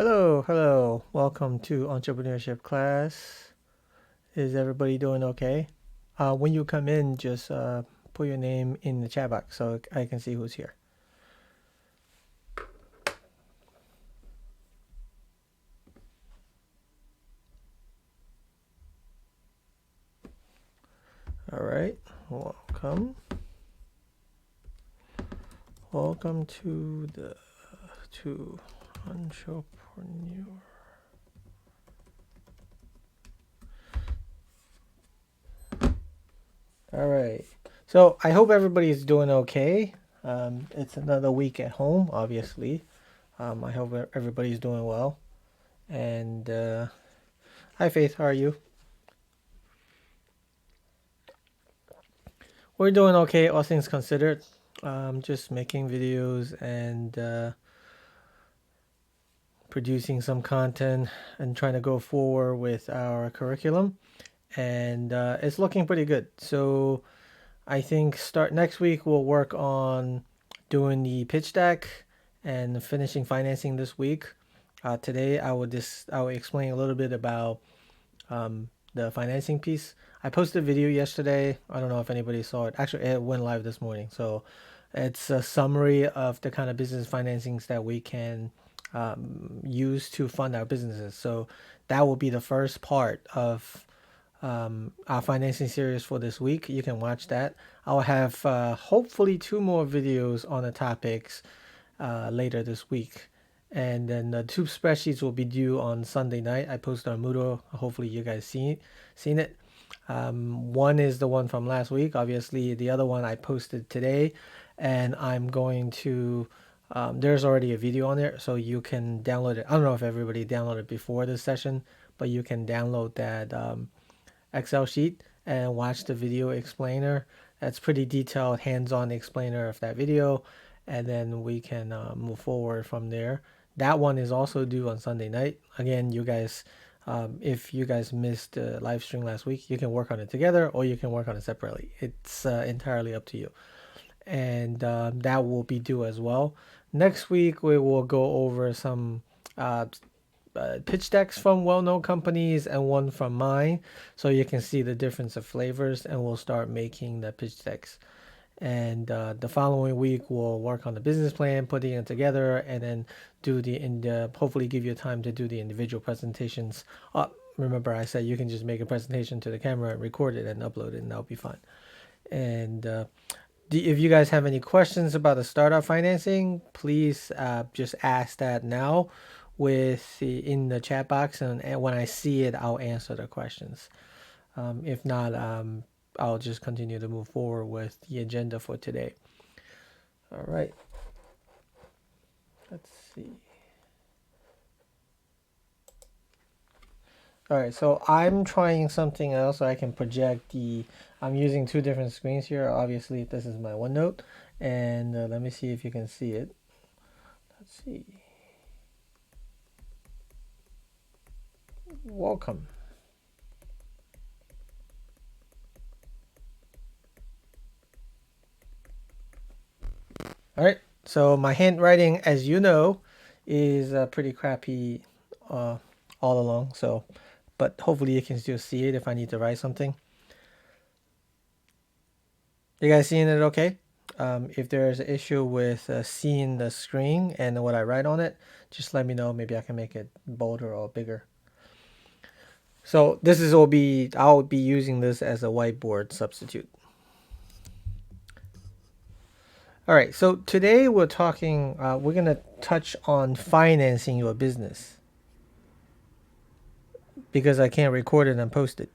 Hello. Welcome to Entrepreneurship class. Is everybody doing okay? When you come in, just put your name in the chat box so I can see who's here. All right. Welcome. Welcome to Entrepreneur. All right. So I hope everybody's doing okay. It's another week at home, obviously. I hope everybody's doing well. And hi, Faith. How are you? We're doing okay, all things considered. Just making videos and producing some content and trying to go forward with our curriculum. And it's looking pretty good. So I think start next week we'll work on doing the pitch deck and finishing financing this week. Today I will explain a little bit about the financing piece. I posted a video yesterday. I don't know if anybody saw it. Actually, it went live this morning. So it's a summary of the kind of business financings that we can use to fund our businesses. So that will be the first part of our financing series for this week. You can watch that. I'll have hopefully 2 more videos on the topics later this week. And then the 2 spreadsheets will be due on Sunday night. I posted on Moodle. Hopefully you guys seen it. One is the one from last week. Obviously, the other one I posted today, and I'm going to. There's already a video on there, so you can download it. I don't know if everybody downloaded before this session, but you can download that Excel sheet and watch the video explainer. That's pretty detailed, hands-on explainer of that video, and then we can move forward from there. That one is also due on Sunday night. Again, you guys, if you guys missed the live stream last week, you can work on it together or you can work on it separately. It's entirely up to you. And that will be due as well. Next week, we will go over some pitch decks from well-known companies and one from mine, so you can see the difference of flavors, and we'll start making the pitch decks. And the following week we'll work on the business plan, putting it together, and then do hopefully give you time to do the individual presentations. Remember I said you can just make a presentation to the camera and record it and upload it, and that'll be fine. And if you guys have any questions about the startup financing, please just ask that now in the chat box, and when I see it, I'll answer the questions. If not, I'll just continue to move forward with the agenda for today. All right. Let's see. All right, so I'm trying something else so I can project I'm using 2 different screens here. Obviously, this is my OneNote, and let me see if you can see it. Let's see. Welcome. All right, so my handwriting, as you know, is pretty crappy all along. So, but hopefully you can still see it if I need to write something. You guys seeing it okay? If there's an issue with seeing the screen and what I write on it, just let me know. Maybe I can make it bolder or bigger. So I'll be using this as a whiteboard substitute. All right, so today we're going to touch on financing your business, because I can't record it and post it.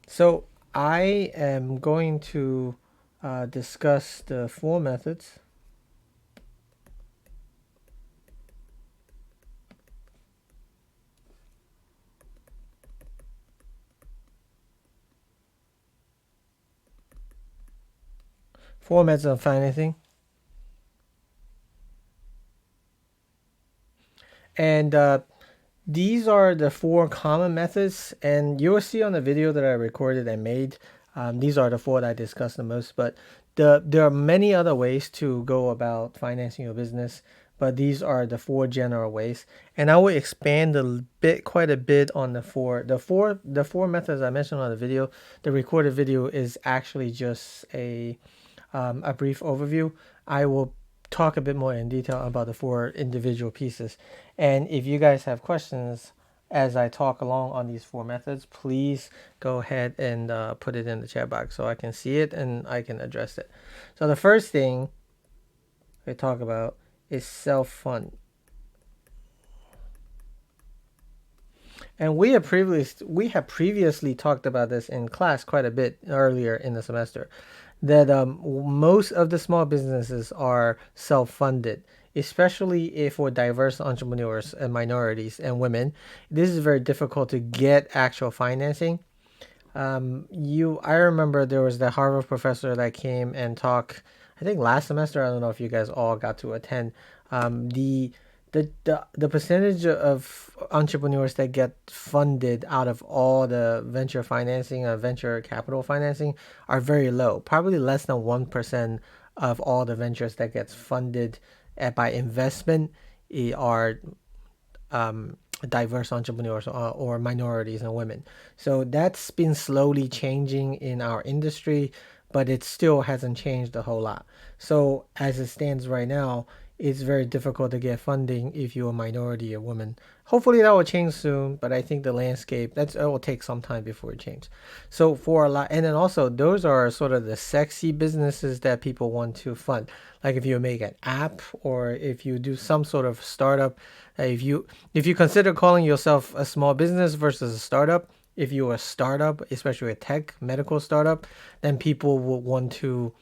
So I am going to discuss the 4 methods. Four methods of financing. And these are the 4 common methods, and you'll see on the video that I recorded and made, these are the 4 that I discussed the most, but there are many other ways to go about financing your business. but these are the four general ways. And I will expand quite a bit on the four methods I mentioned on the video. The recorded video is actually just a brief overview. I will talk a bit more in detail about the four individual pieces. And if you guys have questions as I talk along on these four methods, please go ahead and put it in the chat box so I can see it and I can address it. So the first thing we talk about is self-fund. And we have previously talked about this in class quite a bit earlier in the semester, that most of the small businesses are self-funded, especially if for diverse entrepreneurs and minorities and women. This is very difficult to get actual financing. I remember there was the Harvard professor that came and talked, I think last semester. I don't know if you guys all got to attend. The percentage of entrepreneurs that get funded out of all the venture financing, venture capital financing, are very low. Probably less than 1% of all the ventures that gets funded by investment are diverse entrepreneurs or minorities and women. So that's been slowly changing in our industry, but it still hasn't changed a whole lot. So as it stands right now, it's very difficult to get funding if you're a minority or woman. Hopefully that will change soon, but I think the landscape, it will take some time before it changes. So for a lot, and then also those are sort of the sexy businesses that people want to fund. Like if you make an app or if you do some sort of startup, if you consider calling yourself a small business versus a startup, if you're a startup, especially a tech medical startup, then people will want to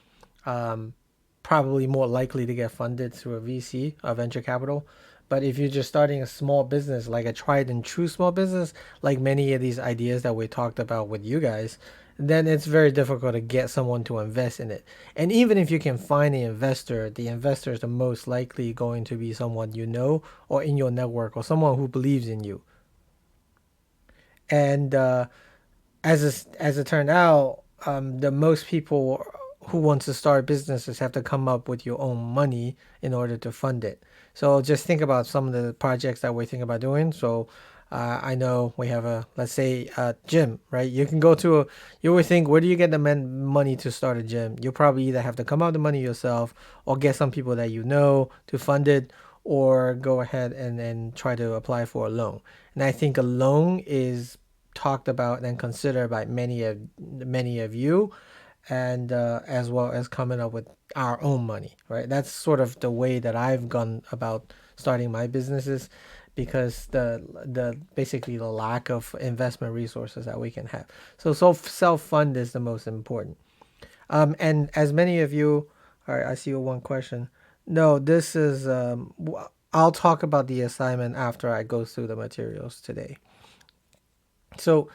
probably more likely to get funded through a VC, a venture capital. But if you're just starting a small business, like a tried and true small business, like many of these ideas that we talked about with you guys, then it's very difficult to get someone to invest in it. And even if you can find an investor, the investor is the most likely going to be someone you know or in your network or someone who believes in you. And as it turned out, the most people who want to start businesses have to come up with your own money in order to fund it. So just think about some of the projects that we think about doing. So I know we have let's say a gym, right? You can go to you would think, where do you get the money to start a gym? You'll probably either have to come up with the money yourself or get some people that you know to fund it, or go ahead and then try to apply for a loan. And I think a loan is talked about and considered by many of you, and as well as coming up with our own money, right? That's sort of the way that I've gone about starting my businesses, because the basically the lack of investment resources that we can have. So self fund is the most important. And as many of you, all right, I see one question. No, this is I'll talk about the assignment after I go through the materials today. So,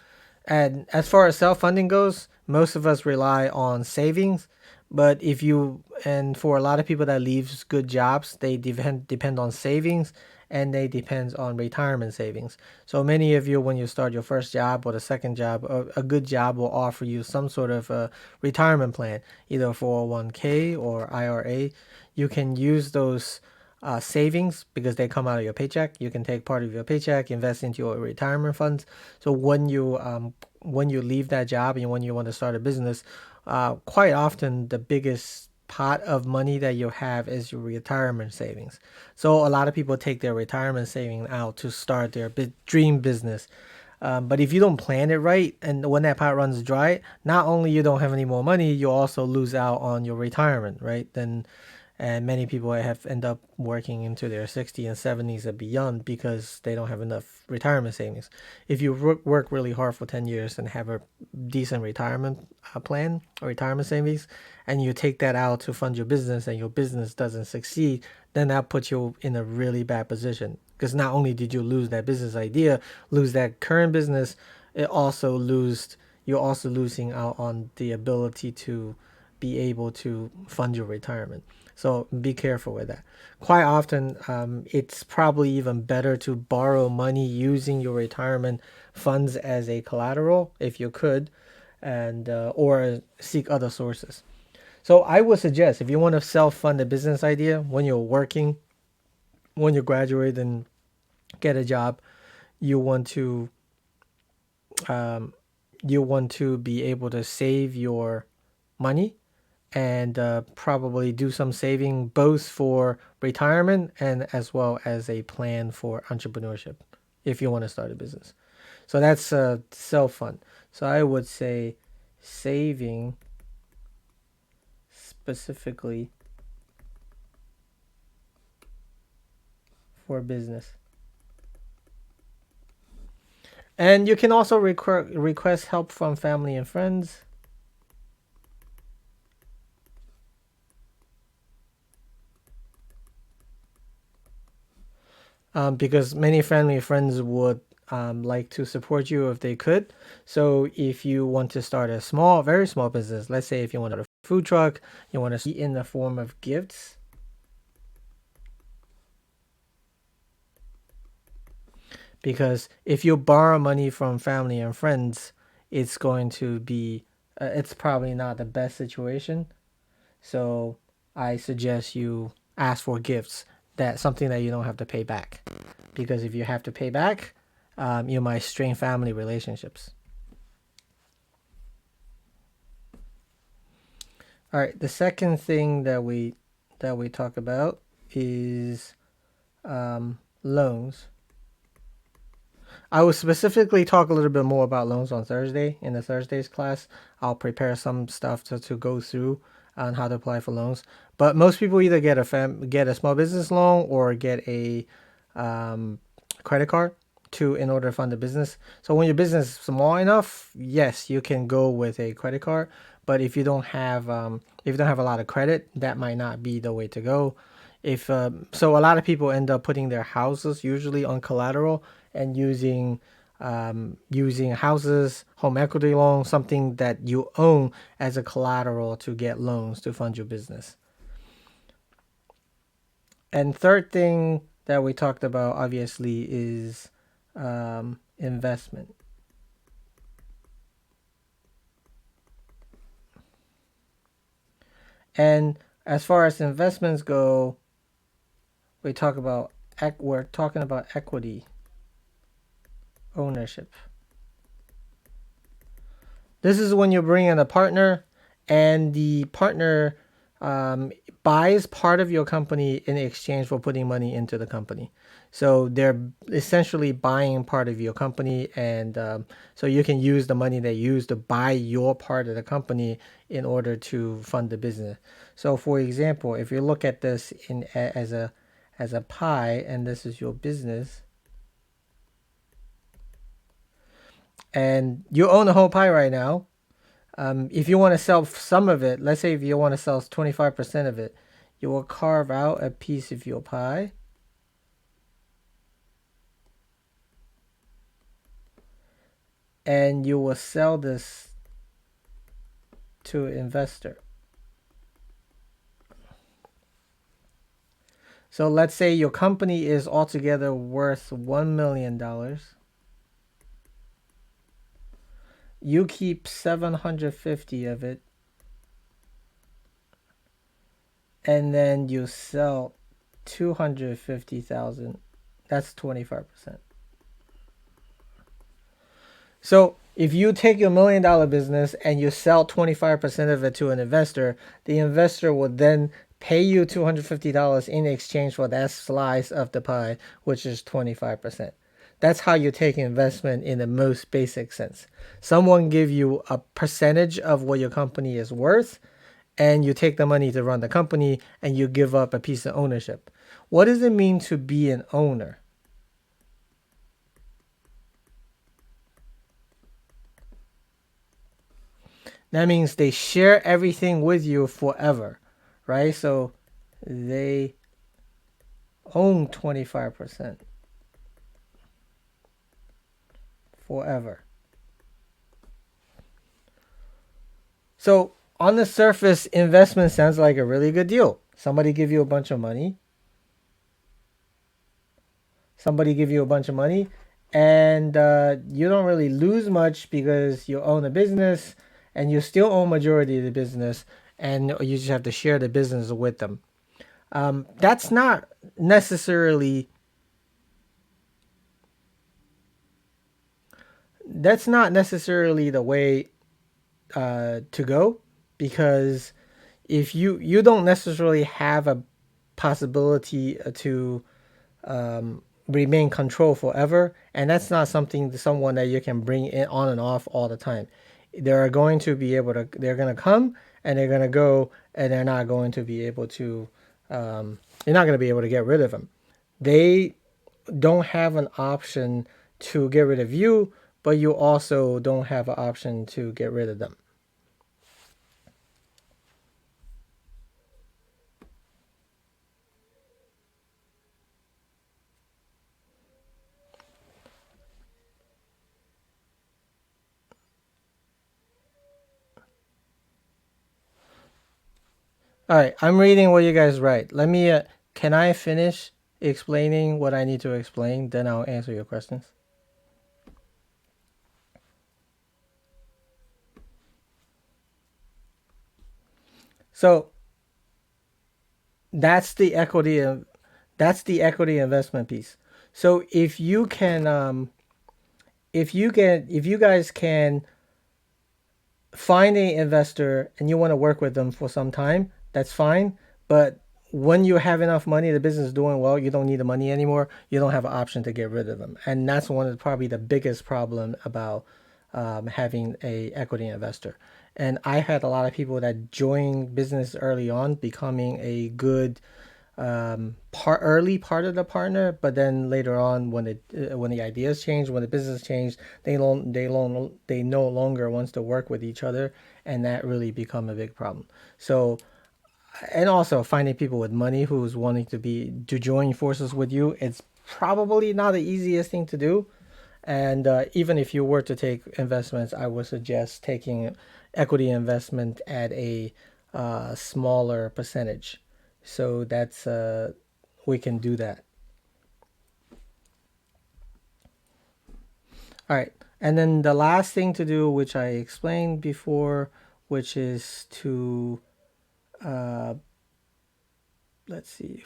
and as far as self-funding goes, most of us rely on savings. But for a lot of people that leaves good jobs, they depend on savings, and they depend on retirement savings. So many of you, when you start your first job or the second job, a good job will offer you some sort of a retirement plan, either 401k or IRA. You can use those savings because they come out of your paycheck. You can take part of your paycheck, invest into your retirement funds. So when you leave that job and when you want to start a business, quite often the biggest pot of money that you have is your retirement savings. So a lot of people take their retirement saving out to start their dream business. But if you don't plan it right, and when that pot runs dry, not only you don't have any more money, you also lose out on your retirement, right? And many people have end up working into their 60s and 70s and beyond because they don't have enough retirement savings. If you work really hard for 10 years and have a decent retirement plan or retirement savings, and you take that out to fund your business and your business doesn't succeed, then that puts you in a really bad position. Because not only did you lose that business idea, lose that current business, you're also losing out on the ability to be able to fund your retirement. So be careful with that. Quite often, it's probably even better to borrow money using your retirement funds as a collateral if you could, and or seek other sources. So I would suggest, if you want to self-fund a business idea when you're working, when you graduate and get a job, you want to be able to save your money and probably do some saving both for retirement and as well as a plan for entrepreneurship if you want to start a business. So that's self-fund. So I would say saving specifically for business. And you can also request help from family and friends. Because many family and friends would like to support you if they could. So if you want to start a small, very small business, let's say if you want to start a food truck, you want to see in the form of gifts. Because if you borrow money from family and friends, it's going to be, it's probably not the best situation. So I suggest you ask for gifts, that something that you don't have to pay back. Because if you have to pay back, you might strain family relationships. All right, the second thing that we talk about is loans. I will specifically talk a little bit more about loans on Thursday. In the Thursday's class, I'll prepare some stuff to go through on how to apply for loans. But most people either get a small business loan or get a credit card in order to fund the business. So when your business is small enough, yes, you can go with a credit card. But if you don't have a lot of credit, that might not be the way to go. So a lot of people end up putting their houses usually on collateral and using houses, home equity loan, something that you own as a collateral to get loans to fund your business. And third thing that we talked about obviously is investment. And as far as investments go, we're talking about equity ownership. This is when you bring in a partner and the partner buys part of your company in exchange for putting money into the company. So they're essentially buying part of your company, and so you can use the money they use to buy your part of the company in order to fund the business. So for example, if you look at this as a pie, and this is your business, and you own the whole pie right now. If you want to sell some of it, let's say if you want to sell 25% of it, you will carve out a piece of your pie. And you will sell this to an investor. So let's say your company is altogether worth $1 million. You keep 750 of it, and then you sell 250,000. That's 25%. So if you take your $1 million business and you sell 25% of it to an investor, the investor will then pay you $250 in exchange for that slice of the pie, which is 25%. That's how you take investment in the most basic sense. Someone give you a percentage of what your company is worth, and you take the money to run the company, and you give up a piece of ownership. What does it mean to be an owner? That means they share everything with you forever, right? So they own 25% forever. So on the surface, investment sounds like a really good deal. Somebody give you a bunch of money. And you don't really lose much because you own a business and you still own majority of the business, and you just have to share the business with them. That's not necessarily the way to go, because if you don't necessarily have a possibility to remain control forever, and that's not someone that you can bring in on and off all the time. They're going to be able to. They're going to come and they're going to go, and they're not going to be able to. You're not going to be able to get rid of them. They don't have an option to get rid of you, but you also don't have an option to get rid of them. All right, I'm reading what you guys write. Let me. Can I finish explaining what I need to explain? Then I'll answer your questions. So that's the equity. That's the equity investment piece. So if you can, if you guys can find an investor and you want to work with them for some time, that's fine. But when you have enough money, the business is doing well, you don't need the money anymore, you don't have an option to get rid of them. And that's one of probably the biggest problem about having a equity investor. And I had a lot of people that joined business early on, becoming a good part of the partner, but then later on when the ideas change, when the business changed, they no longer wants to work with each other, and that really become a big problem. So, and also finding people with money who's wanting to join forces with you, it's probably not the easiest thing to do. And even if you were to take investments, I would suggest taking equity investment at a smaller percentage. So that's we can do that. All right. And then the last thing to do, which I explained before, which is to uh, let's see,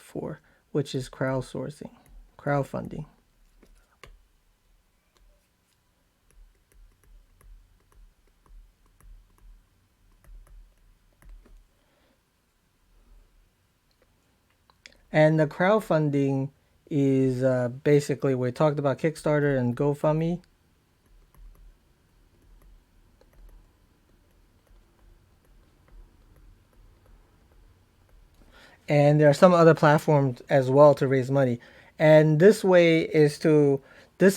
which is crowdfunding. And the crowdfunding is basically, we talked about Kickstarter and GoFundMe. And there are some other platforms as well to raise money. And this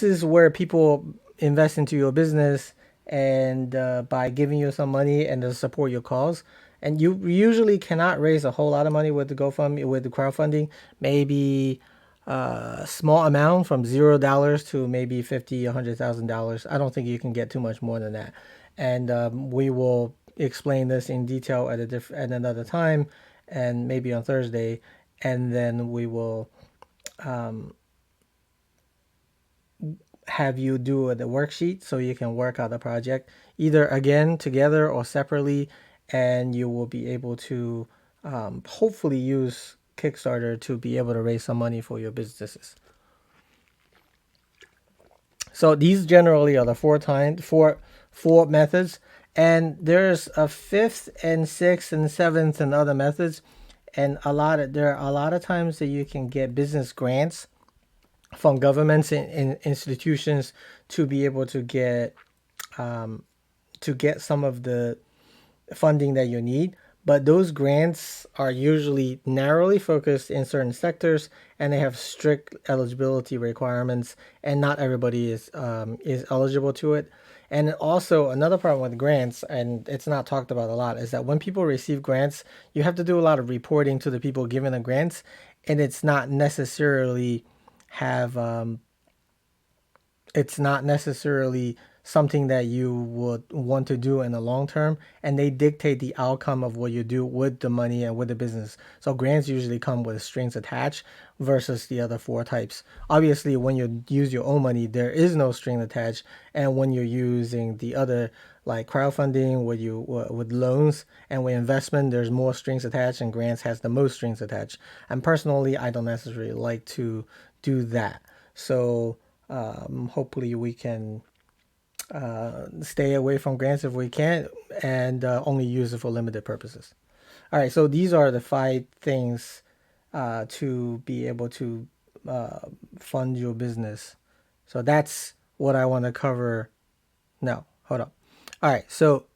is where people invest into your business, and by giving you some money and to support your cause. And you usually cannot raise a whole lot of money with the GoFundMe, with the crowdfunding. Maybe a small amount from $0 to maybe 50, $100,000. I don't think you can get too much more than that. And we will explain this in detail at another time, and maybe on Thursday, and then we will have you do the worksheet so you can work out the project either again together or separately, and you will be able to hopefully use Kickstarter to be able to raise some money for your businesses. So these generally are the four methods, and there's a fifth and sixth and seventh and other methods, and there are a lot of times that you can get business grants from governments and institutions to be able to get some of the funding that you need. But those grants are usually narrowly focused in certain sectors, and they have strict eligibility requirements, and not everybody is eligible to it. And also another problem with grants, and it's not talked about a lot, is that when people receive grants, you have to do a lot of reporting to the people giving the grants, and it's not necessarily something that you would want to do in the long term, and they dictate the outcome of what you do with the money and with the business. So grants usually come with strings attached versus the other four types. Obviously, when you use your own money, there is no string attached, and when you're using the other like crowdfunding, with loans and with investment, there's more strings attached, and grants has the most strings attached. And personally, I don't necessarily like to do that. So hopefully we can stay away from grants if we can, and only use it for limited purposes. All right, so these are the 5 things to be able to fund your business. So that's what I want to cover now. Hold on. All right, so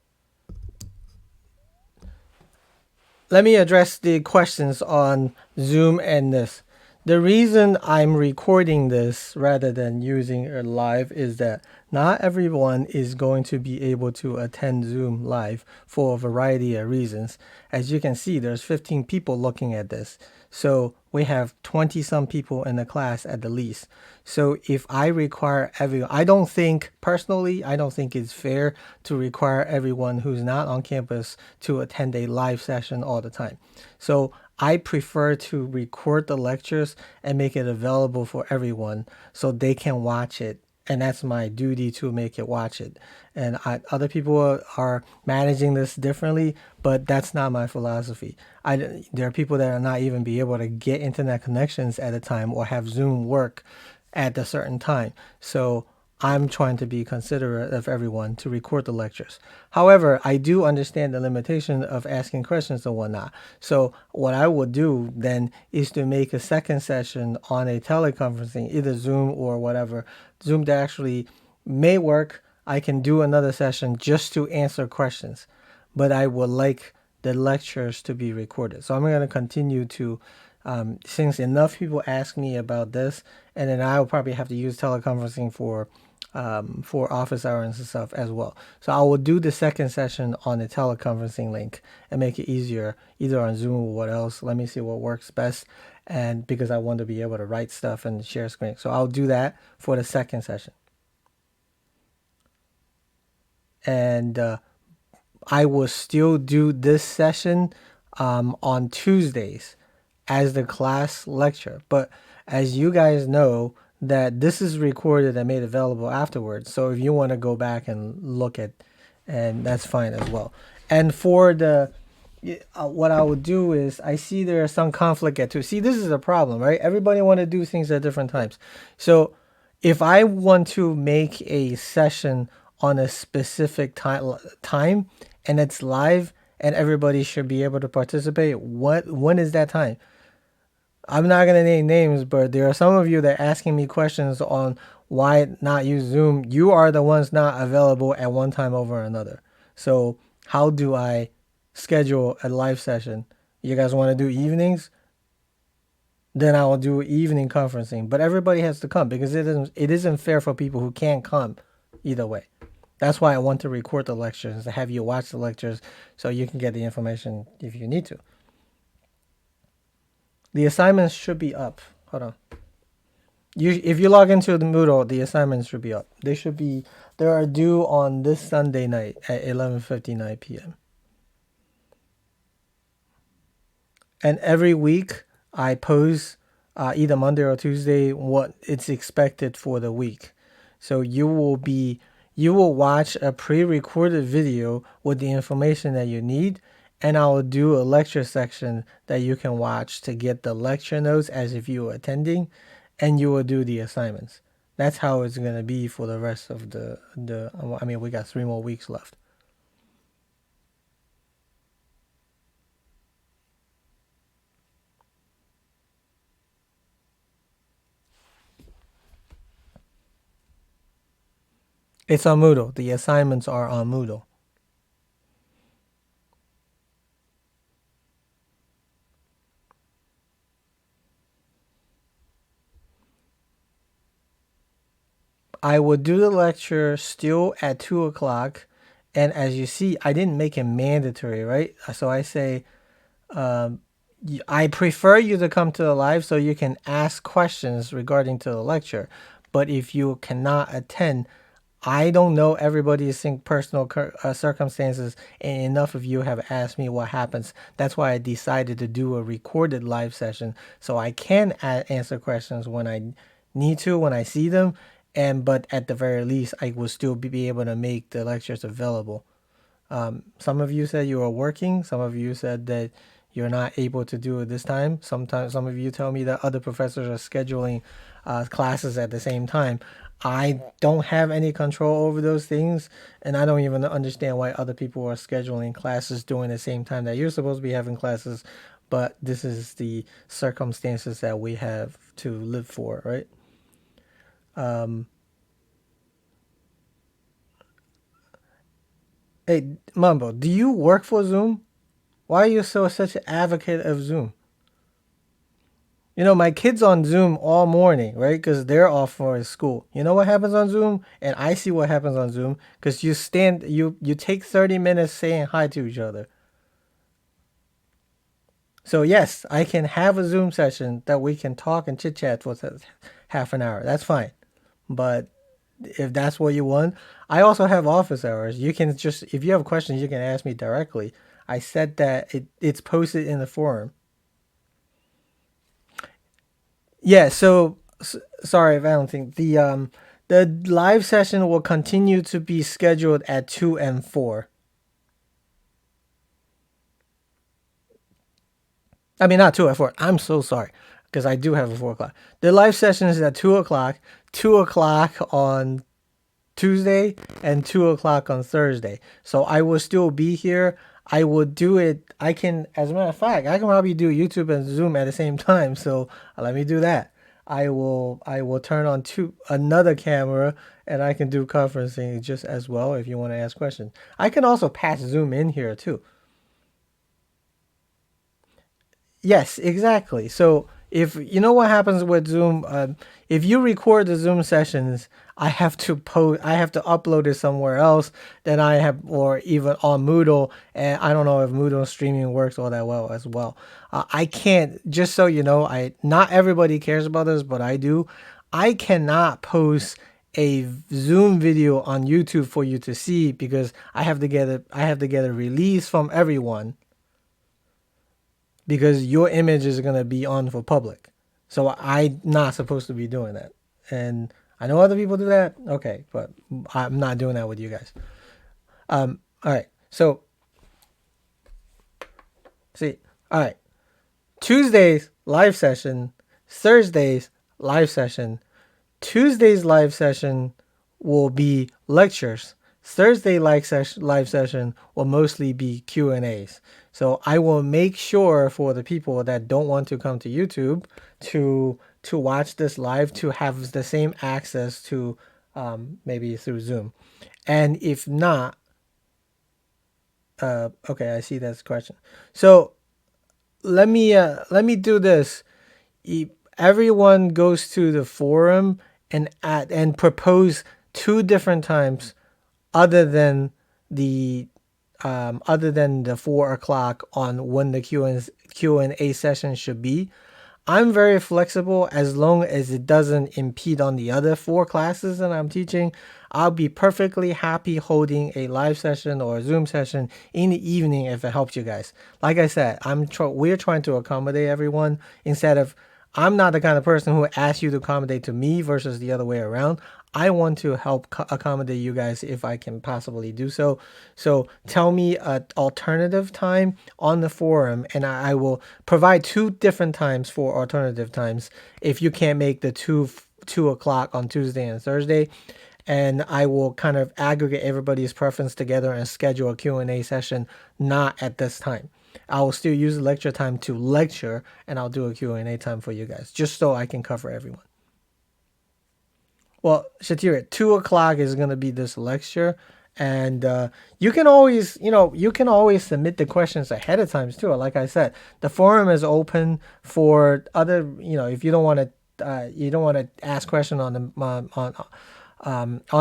let me address the questions on Zoom and this. The reason I'm recording this rather than using it live is that not everyone is going to be able to attend Zoom live for a variety of reasons. As you can see, there's 15 people looking at this. So we have 20 some people in the class at the least. So if I require everyone, I don't think it's fair to require everyone who's not on campus to attend a live session all the time. So I prefer to record the lectures and make it available for everyone so they can watch it. And that's my duty to make it watch it. And other people are managing this differently, but that's not my philosophy. There are people that are not even be able to get internet connections at a time or have Zoom work at a certain time. So I'm trying to be considerate of everyone to record the lectures. However, I do understand the limitation of asking questions and whatnot. So what I would do then is to make a second session on a teleconferencing, either Zoom or whatever. Zoom that actually may work. I can do another session just to answer questions, but I would like the lectures to be recorded. So I'm going to continue to, since enough people ask me about this, and then I'll probably have to use teleconferencing for office hours and stuff as well. So I will do the second session on the teleconferencing link and make it easier, either on Zoom or what else. Let me see what works best, and because I want to be able to write stuff and share screen. So I'll do that for the second session. And I will still do this session on Tuesdays as the class lecture. But as you guys know, that this is recorded and made available afterwards. So if you want to go back and look at, and that's fine as well. And for the, what I would do is, I see there is some conflict at 2. See, this is a problem, right? Everybody want to do things at different times. So if I want to make a session on a specific time and it's live and everybody should be able to participate, when is that time? I'm not going to name names, but there are some of you that are asking me questions on why not use Zoom. You are the ones not available at one time over another. So how do I schedule a live session? You guys want to do evenings? Then I will do evening conferencing. But everybody has to come because it isn't fair for people who can't come either way. That's why I want to record the lectures, to have you watch the lectures so you can get the information if you need to. The assignments should be up. Hold on. If you log into the Moodle, the assignments should be up. They are due on this Sunday night at 11:59 p.m. And every week I post either Monday or Tuesday what it's expected for the week. So you will watch a pre-recorded video with the information that you need, and I will do a lecture section that you can watch to get the lecture notes as if you were attending, and you will do the assignments. That's how it's going to be for the rest of we got 3 more weeks left. It's on Moodle. The assignments are on Moodle. I will do the lecture still at 2 o'clock. And as you see, I didn't make it mandatory, right? So I say, I prefer you to come to the live so you can ask questions regarding to the lecture. But if you cannot attend, I don't know everybody's personal circumstances, and enough of you have asked me what happens. That's why I decided to do a recorded live session so I can answer questions when I need to, when I see them, but at the very least, I will still be able to make the lectures available. Some of you said you were working. Some of you said that you're not able to do it this time. Sometimes some of you tell me that other professors are scheduling classes at the same time. I don't have any control over those things, and I don't even understand why other people are scheduling classes during the same time that you're supposed to be having classes. But this is the circumstances that we have to live for, right? Hey, Mumbo, do you work for Zoom? Why are you such an advocate of Zoom? You know, my kid's on Zoom all morning, right? Because they're off for school. You know what happens on Zoom? And I see what happens on Zoom because you take 30 minutes saying hi to each other. So yes, I can have a Zoom session that we can talk and chit chat for half an hour. That's fine. But if that's what you want, I also have office hours. You can just, if you have questions, you can ask me directly. I said that it's posted in the forum. Yeah, so sorry, Valentine. The live session will continue to be scheduled at 2 and 4. I mean, not 2 and 4. I'm so sorry because I do have a 4 o'clock. The live session is at 2 o'clock, 2 o'clock on Tuesday, and 2 o'clock on Thursday. So I will still be here. I will do it. I can, as a matter of fact, I can probably do YouTube and Zoom at the same time. So let me do that. I will turn on another camera and I can do conferencing just as well if you want to ask questions. I can also patch Zoom in here too. Yes, exactly. So if you know what happens with Zoom, if you record the Zoom sessions, I have to upload it somewhere else. Then I have, or even on Moodle, and I don't know if Moodle streaming works all that well as well. I can't. Just so you know, I not everybody cares about this, but I do. I cannot post a Zoom video on YouTube for you to see because I have to get a release from everyone because your image is going to be on for public. So I'm not supposed to be doing that. And I know other people do that. Okay, but I'm not doing that with you guys. All right. So, see, all right. Tuesdays, live session. Thursdays, live session. Tuesday's live session will be lectures. Thursday live session will mostly be Q&As. So I will make sure for the people that don't want to come to YouTube to watch this live to have the same access to maybe through Zoom. And if not, okay, I see that's a question. So let me do this. Everyone goes to the forum and propose 2 different times other than the other than the 4 o'clock on when the Q&A session should be. I'm very flexible as long as it doesn't impede on the other 4 classes that I'm teaching. I'll be perfectly happy holding a live session or a Zoom session in the evening if it helps you guys. Like I said, we're trying to accommodate everyone instead of I'm not the kind of person who asks you to accommodate to me versus the other way around. I want to help accommodate you guys if I can possibly do so. So tell me an alternative time on the forum, and I will provide 2 different times for alternative times if you can't make the 2 o'clock on Tuesday and Thursday. And I will kind of aggregate everybody's preference together and schedule a Q&A session not at this time. I will still use the lecture time to lecture, and I'll do a Q&A time for you guys, just so I can cover everyone. Well, Shatira, 2 o'clock is going to be this lecture. And you can always, you can always submit the questions ahead of time too. Like I said, the forum is open for other, if you don't want to ask question on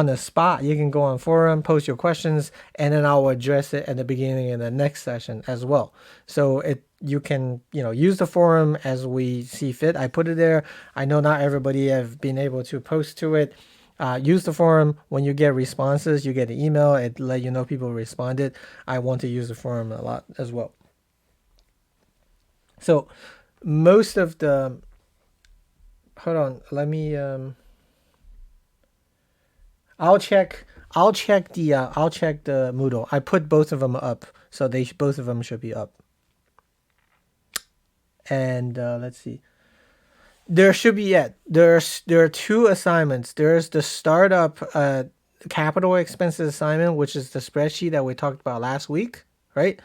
the spot, you can go on forum, post your questions, and then I'll address it at the beginning of the next session as well. So you can use the forum as we see fit. I put it there. I know not everybody have been able to post to it. Use the forum. When you get responses, you get an email. It let you know people responded. I want to use the forum a lot as well. So most of the, hold on, let me I'll check the Moodle. I put both of them up, so both of them should be up. And let's see. There should be there are two assignments. There's the startup capital expenses assignment, which is the spreadsheet that we talked about last week, right?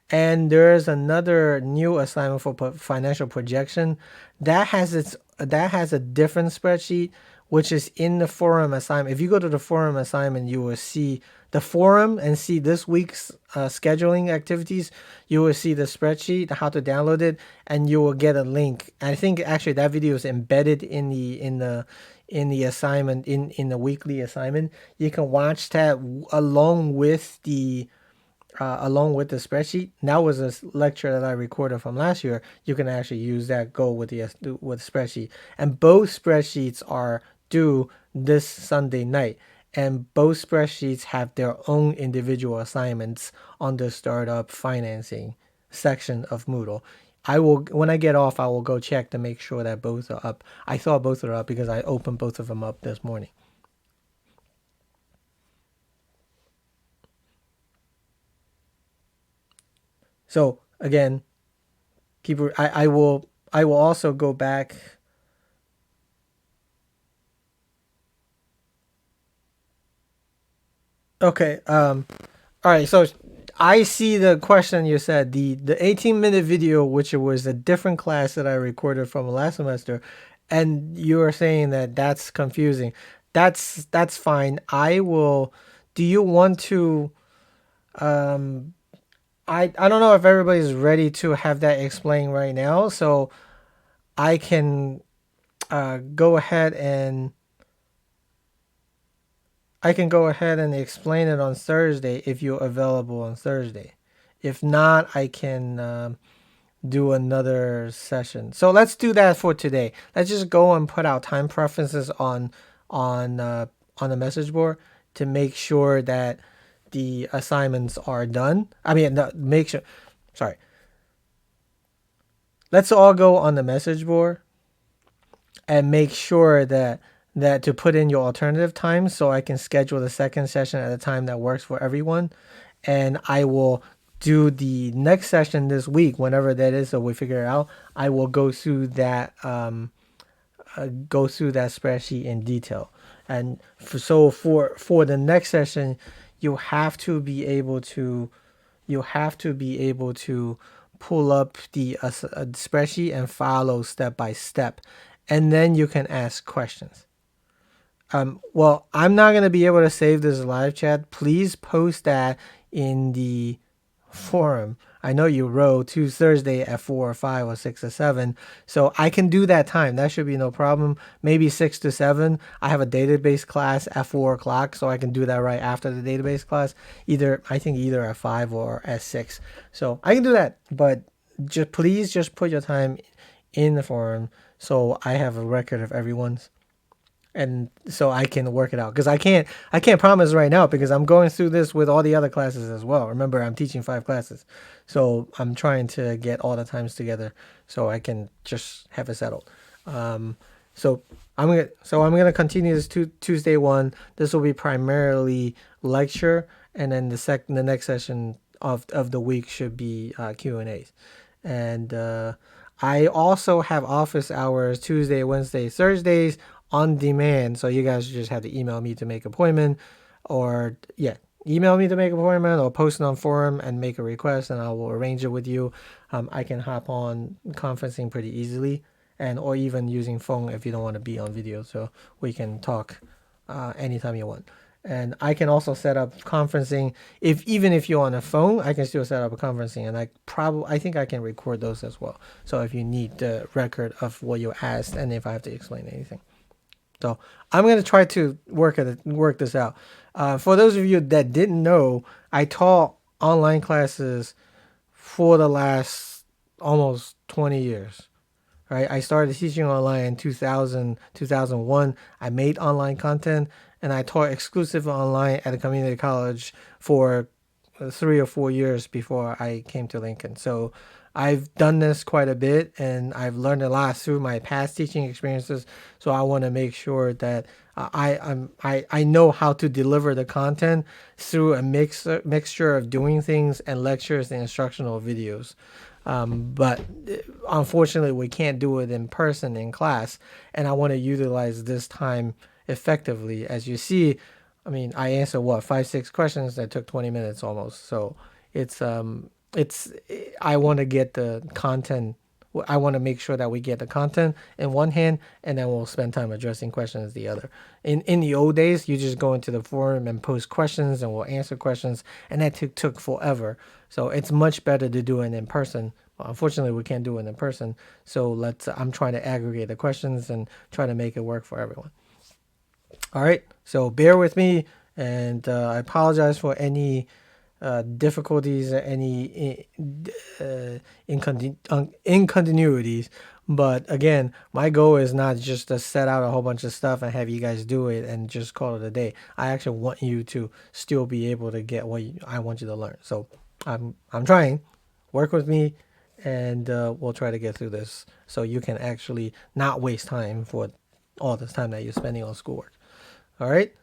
And there's another new assignment for financial projection that has a different spreadsheet, which is in the forum assignment. If you go to the forum assignment, you will see the forum and see this week's scheduling activities. You will see the spreadsheet, how to download it, and you will get a link. I think actually that video is embedded in the assignment, in the weekly assignment. You can watch that along with the spreadsheet. That was a lecture that I recorded from last year. You can actually use that, go with the spreadsheet. And both spreadsheets are due this Sunday night. And both spreadsheets have their own individual assignments on the startup financing section of Moodle. When I get off, I will go check to make sure that both are up. I thought both are up because I opened both of them up this morning. So again, I will also go back. Okay. All right. So I see the question you said, the 18-minute video, which was a different class that I recorded from last semester, and you are saying that that's confusing. That's fine. I will. Do you want to? I don't know if everybody's ready to have that explained right now, so I can go ahead and explain it on Thursday if you're available on Thursday. If not, I can do another session. So let's do that for today. Let's just go and put out time preferences on the message board to make sure that the assignments are done. I mean, make sure. Sorry. Let's all go on the message board and make sure that to put in your alternative time so I can schedule the second session at a time that works for everyone. And I will do the next session this week, whenever that is, so we figure it out. I will go through that spreadsheet in detail. And for the next session, you have to be able to pull up the spreadsheet and follow step by step, and then you can ask questions. Well, I'm not going to be able to save this live chat. Please post that in the forum. I know you wrote to Thursday at 4 or 5 or 6 or 7, so I can do that time. That should be no problem. Maybe 6 to 7. I have a database class at 4 o'clock, so I can do that right after the database class. Either at 5 or at 6. So I can do that, but please put your time in the forum so I have a record of everyone's. And so I can work it out, because I can't promise right now, because I'm going through this with all the other classes as well. Remember, I'm teaching 5 classes, so I'm trying to get all the times together so I can just have it settled. So I'm gonna continue this Tuesday one. This will be primarily lecture, and then the next session of the week should be Q&As. And I also have office hours Tuesday, Wednesday, Thursdays on demand, so you guys just have to email me to make appointment, or email me to make appointment, or post it on forum and make a request, and I will arrange it with you. I can hop on conferencing pretty easily, or even using phone if you don't want to be on video, so we can talk anytime you want. And I can also set up conferencing. Even if you're on a phone, I can still set up a conferencing, and I think I can record those as well. So if you need the record of what you asked, and if I have to explain anything. So I'm going to try to work this out. For those of you that didn't know, I taught online classes for the last almost 20 years. right? I started teaching online in 2000, 2001. I made online content and I taught exclusive online at a community college for 3 or 4 years before I came to Lincoln. So I've done this quite a bit and I've learned a lot through my past teaching experiences. So I want to make sure that I know how to deliver the content through a mixture of doing things and lectures and instructional videos. But unfortunately, we can't do it in person in class, and I want to utilize this time effectively. As you see, I mean, I answered what 5, 6 questions that took 20 minutes almost. So it's I want to get the content. I want to make sure that we get the content in one hand, and then we'll spend time addressing questions the other. In the old days, you just go into the forum and post questions, and we'll answer questions, and that took forever. So it's much better to do it in person. Well, unfortunately, we can't do it in person. So I'm trying to aggregate the questions and try to make it work for everyone. All right. So bear with me, and I apologize for any difficulties, any incontinuities. But again, my goal is not just to set out a whole bunch of stuff and have you guys do it and just call it a day. I actually want you to still be able to get what I want you to learn. So I'm trying. Work with me, and we'll try to get through this so you can actually not waste time for all this time that you're spending on schoolwork. All right.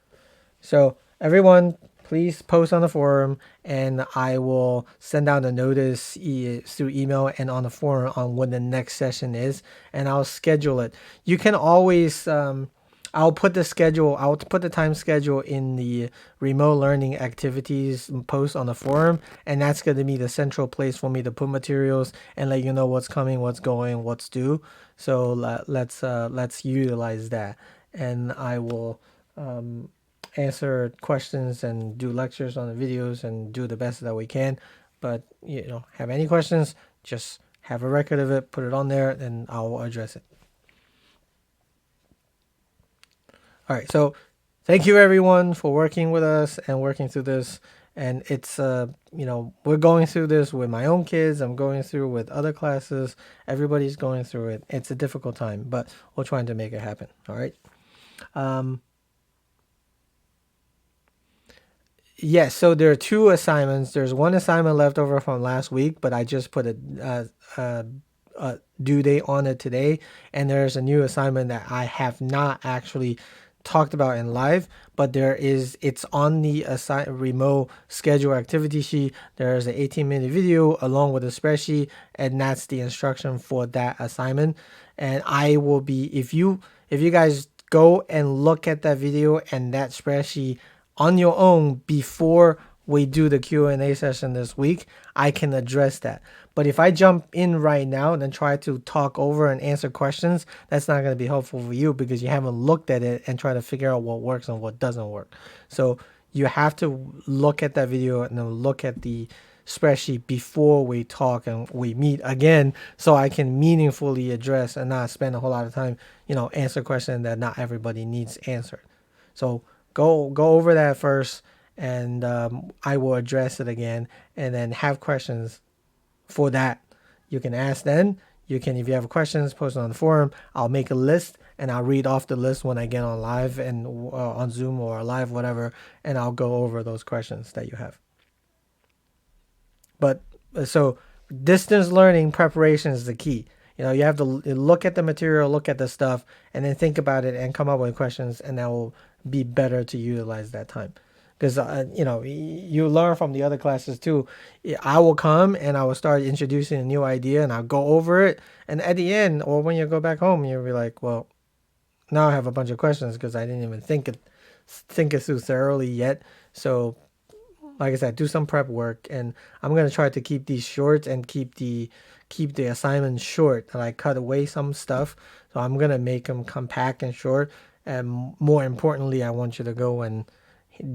So everyone, please post on the forum, and I will send out a notice through email and on the forum on when the next session is, and I'll schedule it. You can always, I'll put the time schedule in the remote learning activities post on the forum, and that's going to be the central place for me to put materials and let you know what's coming, what's going, what's due. So let's utilize that, and I will answer questions and do lectures on the videos and do the best that we can. But have any questions, just have a record of it, put it on there, and I'll address it. All right, so thank you everyone for working with us and working through this. And it's we're going through this with my own kids, I'm going through with other classes, everybody's going through it. It's a difficult time, but we're trying to make it happen. All right. Yes, so there are 2 assignments. There's one assignment left over from last week, but I just put a due date on it today. And there's a new assignment that I have not actually talked about in live, but it's on the remote schedule activity sheet. There's an 18-minute video along with a spreadsheet, and that's the instruction for that assignment. And I will be, if you guys go and look at that video and that spreadsheet on your own before we do the Q&A session this week, I can address that. But if I jump in right now and then try to talk over and answer questions, that's not going to be helpful for you because you haven't looked at it and try to figure out what works and what doesn't work. So you have to look at that video and then look at the spreadsheet before we talk and we meet again, so I can meaningfully address and not spend a whole lot of time, answer questions that not everybody needs answered. So go over that first, and I will address it again, and then have questions for that. You can ask then. If you have questions, post it on the forum. I'll make a list, and I'll read off the list when I get on live and on Zoom or live, whatever, and I'll go over those questions that you have. But so distance learning preparation is the key. You have to look at the material, look at the stuff, and then think about it and come up with questions, and that will be better to utilize that time. Because, you learn from the other classes too. I will come and I will start introducing a new idea and I'll go over it. And at the end, or when you go back home, you'll be like, well, now I have a bunch of questions because I didn't even think it through thoroughly yet. So, like I said, do some prep work. And I'm going to try to keep these short and keep the assignment short. And I cut away some stuff. So I'm going to make them compact and short. And more importantly, I want you to go and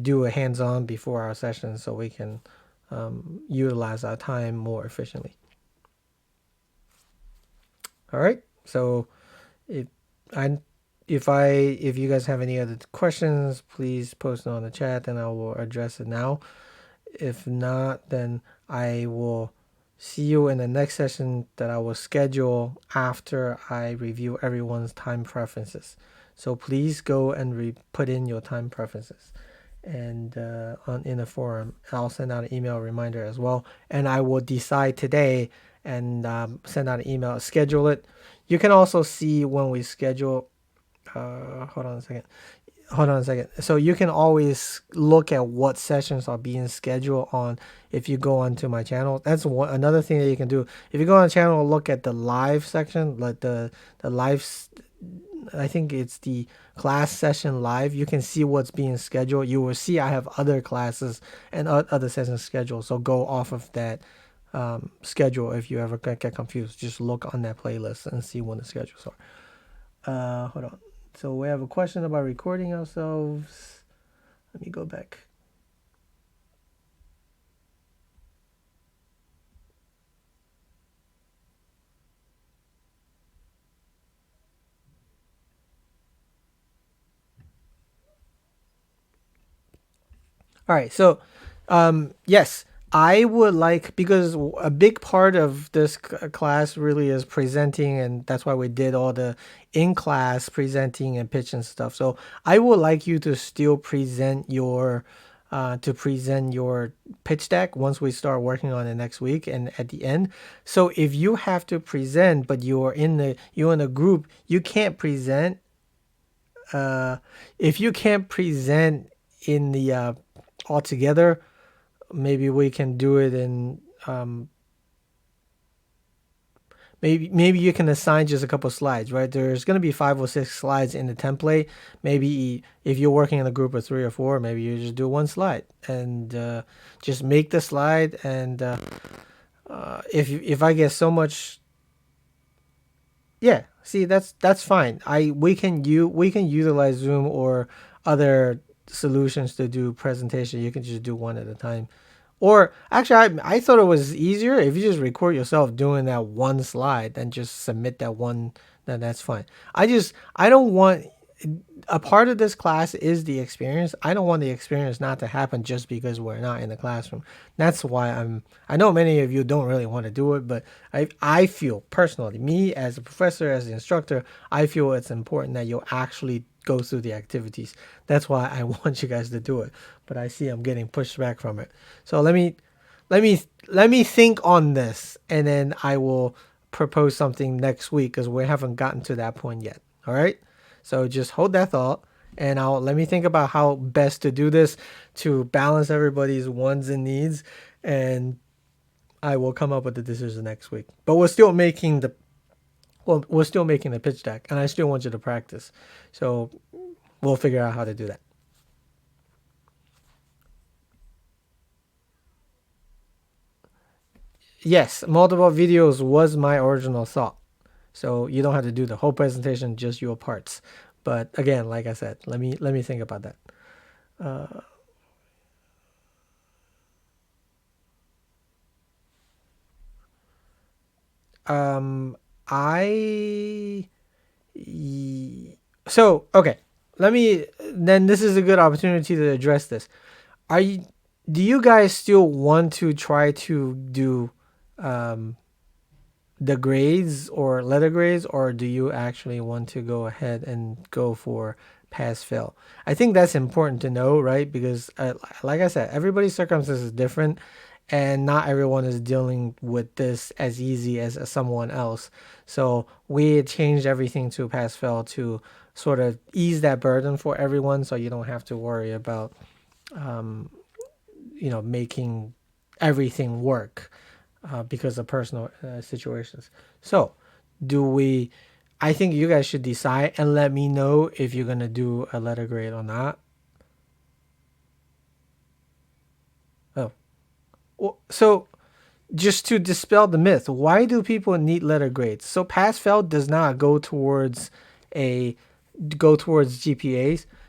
do a hands-on before our session so we can utilize our time more efficiently. All right. So if you guys have any other questions, please post it on the chat and I will address it now. If not, then I will see you in the next session that I will schedule after I review everyone's time preferences. So please go and put in your time preferences and in the forum. I'll send out an email reminder as well, and I will decide today and send out an email, schedule it. You can also see when we schedule. Hold on a second. Hold on a second. So you can always look at what sessions are being scheduled on if you go onto my channel. That's another thing that you can do. If you go on the channel, look at the live section, like the live. I think it's the class session live. You can see what's being scheduled. You will see I have other classes and other sessions scheduled. So go off of that schedule if you ever get confused. Just look on that playlist and see when the schedules are. Hold on. So we have a question about recording ourselves. Let me go back. All right. So, yes, I would like, because a big part of this class really is presenting, and that's why we did all the in-class presenting and pitch and stuff. So I would like you to still present your pitch deck once we start working on it next week and at the end. So if you have to present, but you're in a group, you can't present. If you can't present in the all together, maybe we can do it in maybe you can assign just a couple slides, right? There's going to be 5 or 6 slides in the template. Maybe if you're working in a group of 3 or 4, maybe you just do one slide and just make the slide. And if I get so much, yeah, see, that's fine. We can utilize Zoom or other solutions to do presentation. You can just do one at a time. Or actually, I thought it was easier if you just record yourself doing that one slide and just submit that one. Then that's fine. I don't want, a part of this class is the experience. I don't want the experience not to happen just because we're not in the classroom. That's why I know many of you don't really want to do it, but I feel personally, me as a professor, as an instructor, I feel it's important that you actually go through the activities. That's why I want you guys to do it. But I see I'm getting pushed back from it. So let me think on this, and then I will propose something next week because we haven't gotten to that point yet. All right. So just hold that thought, and let me think about how best to do this to balance everybody's wants and needs, and I will come up with the decision next week. But we're still making the pitch deck, and I still want you to practice. So we'll figure out how to do that. Yes, multiple videos was my original thought. So you don't have to do the whole presentation, just your parts. But again, like I said, let me think about that. I so okay. Then this is a good opportunity to address this. Do you guys still want to try to do the grades or letter grades, or do you actually want to go ahead and go for pass fail? I think that's important to know, right? Because like I said, everybody's circumstances is different, and not everyone is dealing with this as easy as someone else. So we changed everything to pass fail to sort of ease that burden for everyone, so you don't have to worry about making everything work because of personal situations. So I think you guys should decide and let me know if you're going to do a letter grade or not. Oh, well, so just to dispel the myth, why do people need letter grades? So pass fail does not go towards GPAs.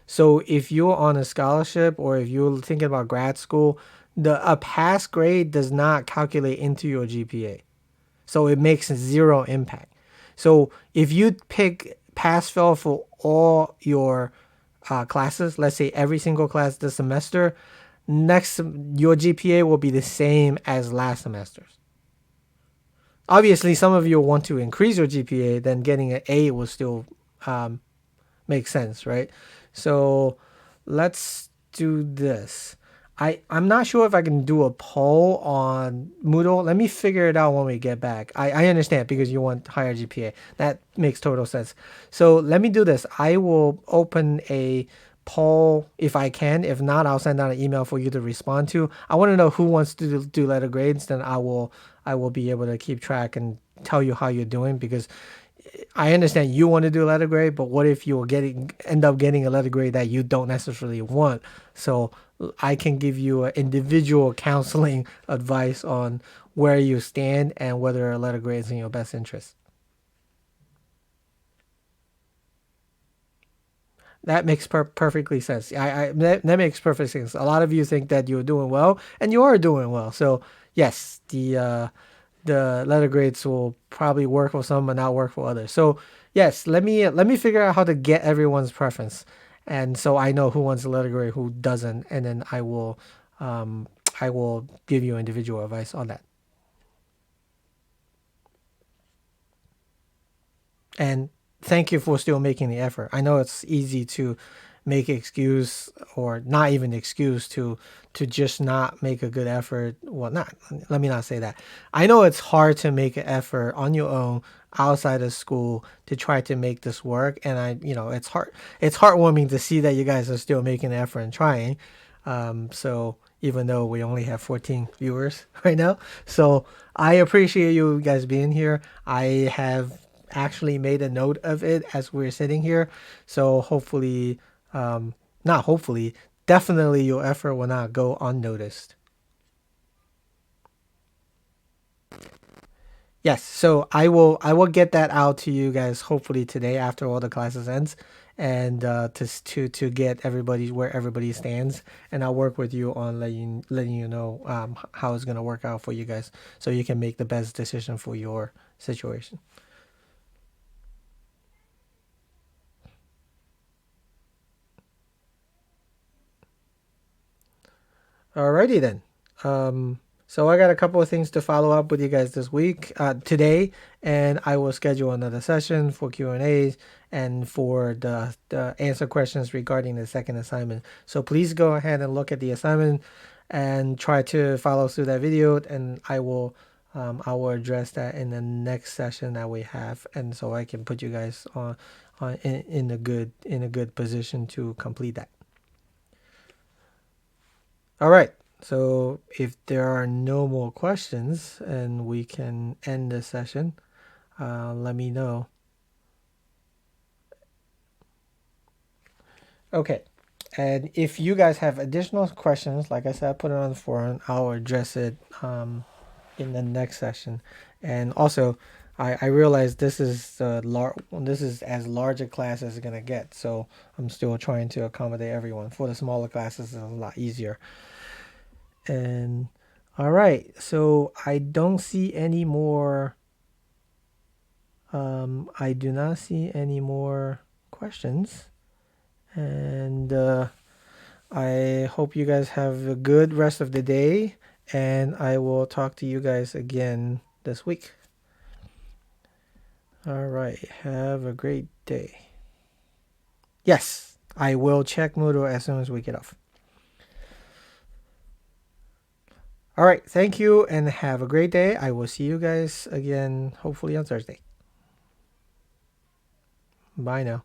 So if you're on a scholarship or if you're thinking about grad school, a pass grade does not calculate into your GPA. So it makes zero impact. So if you pick pass fail for all your classes, let's say every single class this semester, your GPA will be the same as last semester's. Obviously, some of you want to increase your GPA, then getting an A will still um, make sense, right? So let's do this. I'm not sure if I can do a poll on Moodle. Let me figure it out when we get back. I understand because you want higher GPA. That makes total sense. So let me do this. I will open a poll if I can. If not, I'll send out an email for you to respond to. I want to know who wants to do letter grades. Then I will be able to keep track and tell you how you're doing because I understand you want to do a letter grade, but what if you end up getting a letter grade that you don't necessarily want? So I can give you individual counseling advice on where you stand and whether a letter grade is in your best interest. That makes perfectly sense. That makes perfect sense. A lot of you think that you're doing well, and you are doing well. So yes, the letter grades will probably work for some but not work for others. So yes, let me figure out how to get everyone's preference, and so I know who wants a letter grade, who doesn't, and then um, I will give you individual advice on that. And thank you for still making the effort. I know it's easy to make excuse or not even excuse to just not make a good effort. Well, not let me not say that. I know it's hard to make an effort on your own outside of school to try to make this work, and it's hard. It's heartwarming to see that you guys are still making an effort and trying. So even though we only have 14 viewers right now, so I appreciate you guys being here. I have actually made a note of it as we're sitting here. So hopefully, not hopefully, definitely your effort will not go unnoticed. Yes, so I will get that out to you guys hopefully today after all the classes ends, and to get everybody where everybody stands, and I'll work with you on letting you know how it's gonna work out for you guys, so you can make the best decision for your situation. Alrighty then. So I got a couple of things to follow up with you guys this week, today, and I will schedule another session for Q&As and for the answer questions regarding the second assignment. So please go ahead and look at the assignment and try to follow through that video, and I will address that in the next session that we have, and so I can put you guys in a good position to complete that. All right. So if there are no more questions and we can end the session, let me know. Okay. And if you guys have additional questions, like I said, put it on the forum. I'll address it in the next session. And also, I realize this is as large a class as it's gonna get. So I'm still trying to accommodate everyone. For the smaller classes, it's a lot easier. And all right, so I don't see any more. I do not see any more questions, and I hope you guys have a good rest of the day. And I will talk to you guys again this week. All right, have a great day. Yes, I will check Moodle as soon as we get off. All right, thank you and have a great day. I will see you guys again hopefully on Thursday. Bye now.